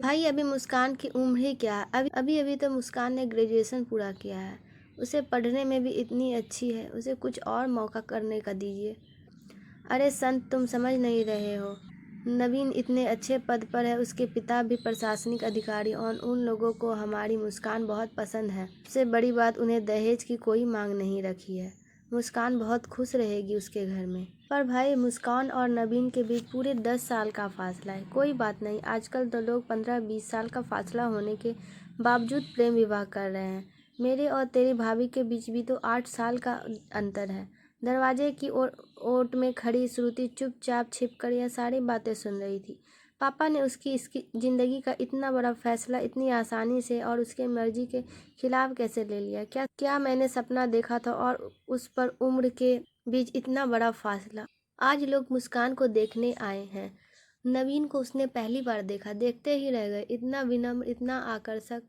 भाई अभी मुस्कान की उम्र ही क्या है। अभी अभी तो मुस्कान ने ग्रेजुएशन पूरा किया है। उसे पढ़ने में भी इतनी अच्छी है, उसे कुछ और मौका करने का दीजिए। अरे संत, तुम समझ नहीं रहे हो। नवीन इतने अच्छे पद पर है, उसके पिता भी प्रशासनिक अधिकारी, और उन लोगों को हमारी मुस्कान बहुत पसंद है। सबसे बड़ी बात, उन्हें दहेज की कोई मांग नहीं रखी है। मुस्कान बहुत खुश रहेगी उसके घर में। पर भाई, मुस्कान और नवीन के बीच पूरे 10 साल का फासला है। कोई बात नहीं, आजकल तो लोग 15-20 साल का फासला होने के बावजूद प्रेम विवाह कर रहे हैं। मेरे और तेरी भाभी के बीच भी तो 8 साल का अंतर है। दरवाजे की ओट में खड़ी श्रुति चुपचाप छिपकर यह सारी बातें सुन रही थी। पापा ने इसकी जिंदगी का इतना बड़ा फैसला इतनी आसानी से और उसके मर्जी के खिलाफ कैसे ले लिया? क्या मैंने सपना देखा था और उस पर उम्र के बीच इतना बड़ा फासला? आज लोग मुस्कान को देखने आए हैं। नवीन को उसने पहली बार देखा, देखते ही रह गए। इतना विनम्र, इतना आकर्षक।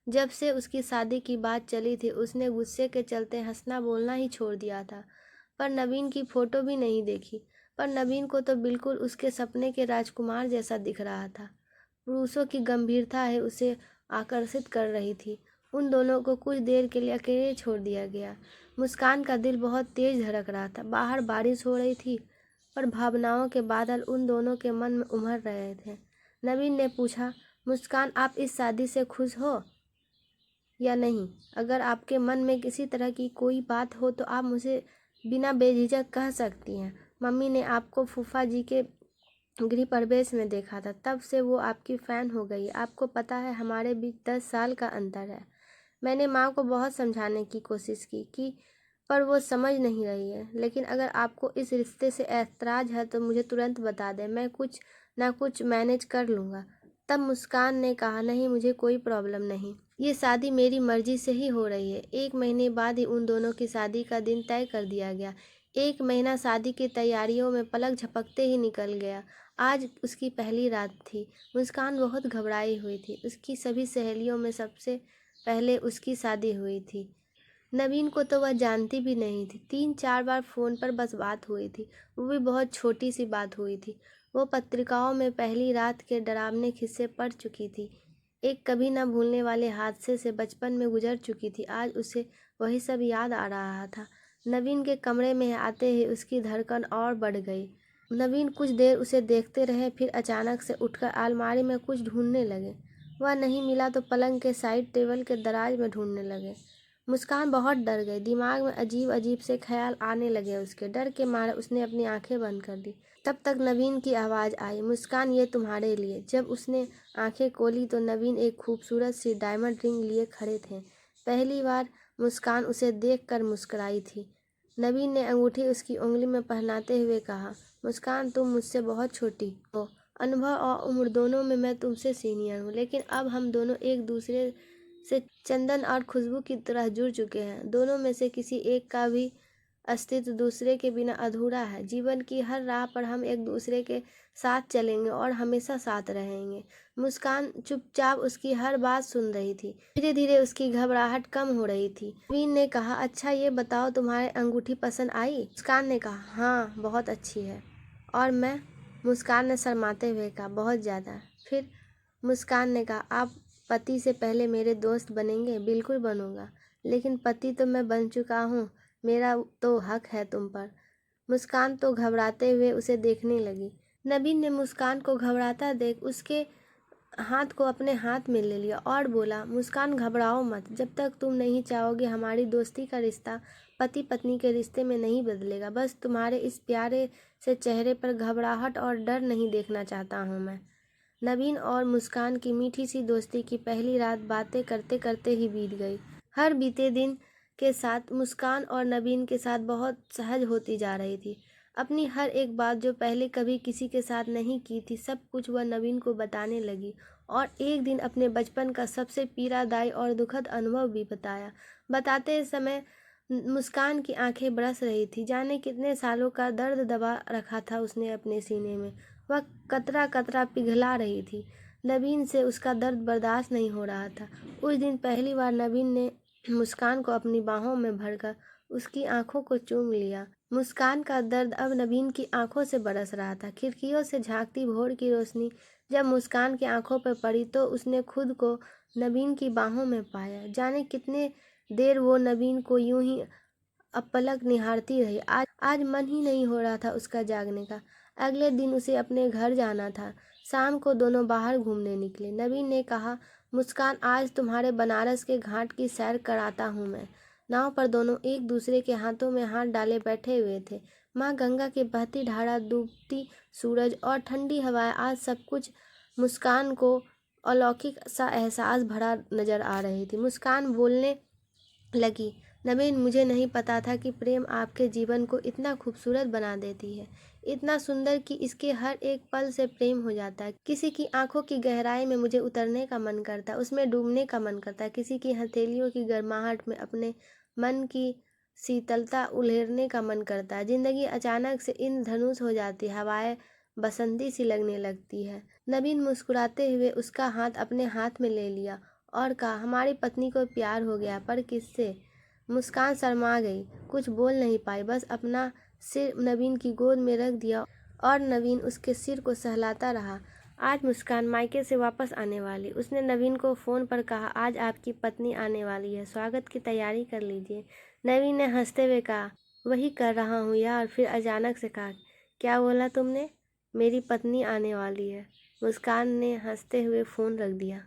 जब से उसकी शादी की बात चली थी, उसने गुस्से के चलते हंसना बोलना ही छोड़ दिया था। पर नवीन की फोटो भी नहीं देखी। पर नवीन को तो बिल्कुल उसके सपने के राजकुमार जैसा दिख रहा था। पुरुषों की गंभीरता है उसे आकर्षित कर रही थी। उन दोनों को कुछ देर के लिए अकेले छोड़ दिया गया। मुस्कान का दिल बहुत तेज धड़क रहा था। बाहर बारिश हो रही थी, पर भावनाओं के बादल उन दोनों के मन में उमड़ रहे थे। नवीन ने पूछा, मुस्कान, आप इस शादी से खुश हो या नहीं? अगर आपके मन में किसी तरह की कोई बात हो तो आप मुझे बिना बेझिझक कह सकती हैं। मम्मी ने आपको फूफा जी के गृह प्रवेश में देखा था, तब से वो आपकी फ़ैन हो गई। आपको पता है, हमारे बीच 10 साल का अंतर है। मैंने माँ को बहुत समझाने की कोशिश की पर वो समझ नहीं रही है। लेकिन अगर आपको इस रिश्ते से ऐतराज़ है तो मुझे तुरंत बता दें, मैं कुछ ना कुछ मैनेज कर लूँगा। तब मुस्कान ने कहा, नहीं, मुझे कोई प्रॉब्लम नहीं। ये शादी मेरी मर्जी से ही हो रही है। 1 महीने बाद ही उन दोनों की शादी का दिन तय कर दिया गया। 1 महीना शादी की तैयारियों में पलक झपकते ही निकल गया। आज उसकी पहली रात थी। मुस्कान बहुत घबराई हुई थी। उसकी सभी सहेलियों में सबसे पहले उसकी शादी हुई थी। नवीन को तो वह जानती भी नहीं थी। 3-4 बार फ़ोन पर बस बात हुई थी, वो भी बहुत छोटी सी बात हुई थी। वो पत्रिकाओं में पहली रात के डरावने किस्से पढ़ चुकी थी। एक कभी न भूलने वाले हादसे से बचपन में गुजर चुकी थी। आज उसे वही सब याद आ रहा था। नवीन के कमरे में आते ही उसकी धड़कन और बढ़ गई। नवीन कुछ देर उसे देखते रहे, फिर अचानक से उठकर अलमारी में कुछ ढूंढने लगे। वह नहीं मिला तो पलंग के साइड टेबल के दराज में ढूंढने लगे। मुस्कान बहुत डर गई। दिमाग में अजीब अजीब से ख्याल आने लगे उसके। डर के मारे उसने अपनी आंखें बंद कर ली। तब तक नवीन की आवाज़ आई, मुस्कान, ये तुम्हारे लिए। जब उसने आंखें खोली तो नवीन एक खूबसूरत सी डायमंड रिंग लिए खड़े थे। पहली बार मुस्कान उसे देखकर मुस्कुराई थी। नवीन ने अंगूठी उसकी उंगली में पहनाते हुए कहा, मुस्कान, तुम मुझसे बहुत छोटी हो। अनुभव और उम्र दोनों में मैं तुमसे सीनियर हूँ, लेकिन अब हम दोनों एक दूसरे से चंदन और खुशबू की तरह जुड़ चुके हैं। दोनों में से किसी एक का भी अस्तित्व दूसरे के बिना अधूरा है। जीवन की हर राह पर हम एक दूसरे के साथ चलेंगे और हमेशा साथ रहेंगे। मुस्कान चुपचाप उसकी हर बात सुन रही थी। धीरे धीरे उसकी घबराहट कम हो रही थी। नवीन ने कहा, अच्छा ये बताओ, तुम्हारे अंगूठी पसंद आई? मुस्कान ने कहा, हाँ, बहुत अच्छी है। और मैं? मुस्कान ने शर्माते हुए कहा, बहुत ज़्यादा। फिर मुस्कान ने कहा, आप पति से पहले मेरे दोस्त बनेंगे? बिल्कुल बनूंगा, लेकिन पति तो मैं बन चुका हूँ। मेरा तो हक है तुम पर। मुस्कान तो घबराते हुए उसे देखने लगी। नवीन ने मुस्कान को घबराता देख उसके हाथ को अपने हाथ में ले लिया और बोला, मुस्कान, घबराओ मत। जब तक तुम नहीं चाहोगे, हमारी दोस्ती का रिश्ता पति पत्नी के रिश्ते में नहीं बदलेगा। बस तुम्हारे इस प्यारे से चेहरे पर घबराहट और डर नहीं देखना चाहता हूँ मैं। नवीन और मुस्कान की मीठी सी दोस्ती की पहली रात बातें करते करते ही बीत गई। हर बीते दिन के साथ मुस्कान और नवीन के साथ बहुत सहज होती जा रही थी। अपनी हर एक बात जो पहले कभी किसी के साथ नहीं की थी, सब कुछ वह नवीन को बताने लगी। और एक दिन अपने बचपन का सबसे पीड़ादायी और दुखद अनुभव भी बताया। बताते समय मुस्कान की आंखें बरस रही थी। जाने कितने सालों का दर्द दबा रखा था उसने अपने सीने में। वह कतरा कतरा पिघला रही थी। नवीन से उसका दर्द बर्दाश्त नहीं हो रहा था। उस दिन पहली बार नवीन ने मुस्कान को अपनी बाहों में भरकर उसकी आंखों को चूम लिया। मुस्कान का दर्द अब नवीन की आंखों से बरस रहा था। खिड़कियों से झांकती भोर की रोशनी जब मुस्कान की आंखों पर पड़ी तो उसने खुद को नवीन की बाहों में पाया। जाने कितने देर वो नवीन को यूं ही अपलक निहारती रही। आज मन ही नहीं हो रहा था उसका जागने का। अगले दिन उसे अपने घर जाना था। शाम को दोनों बाहर घूमने निकले। नवीन ने कहा, मुस्कान, आज तुम्हारे बनारस के घाट की सैर कराता हूँ मैं। नाव पर दोनों एक दूसरे के हाथों में हाथ डाले बैठे हुए थे। माँ गंगा की बहती धारा, डूबती सूरज और ठंडी हवाएं, आज सब कुछ मुस्कान को अलौकिक सा एहसास भरा नजर आ रही थी। मुस्कान बोलने लगी, नवीन, मुझे नहीं पता था कि प्रेम आपके जीवन को इतना खूबसूरत बना देती है, इतना सुंदर कि इसके हर एक पल से प्रेम हो जाता है। किसी की आंखों की गहराई में मुझे उतरने का मन करता है, उसमें डूबने का मन करता है। किसी की हथेलियों की गर्माहट में अपने मन की शीतलता उल्हेरने का मन करता है। जिंदगी अचानक से इंद्रधनुष हो जाती है, हवाएं बसंती सी लगने लगती है। नवीन मुस्कुराते हुए उसका हाथ अपने हाथ में ले लिया और कहा, हमारी पत्नी को प्यार हो गया, पर किससे? मुस्कान शर्मा गई, कुछ बोल नहीं पाई, बस अपना सिर नवीन की गोद में रख दिया और नवीन उसके सिर को सहलाता रहा। आज मुस्कान मायके से वापस आने वाली। उसने नवीन को फ़ोन पर कहा, आज आपकी पत्नी आने वाली है, स्वागत की तैयारी कर लीजिए। नवीन ने हंसते हुए कहा, वही कर रहा हूँ यार। फिर अचानक से कहा, क्या बोला तुमने? मेरी पत्नी आने वाली है। मुस्कान ने हंसते हुए फ़ोन रख दिया।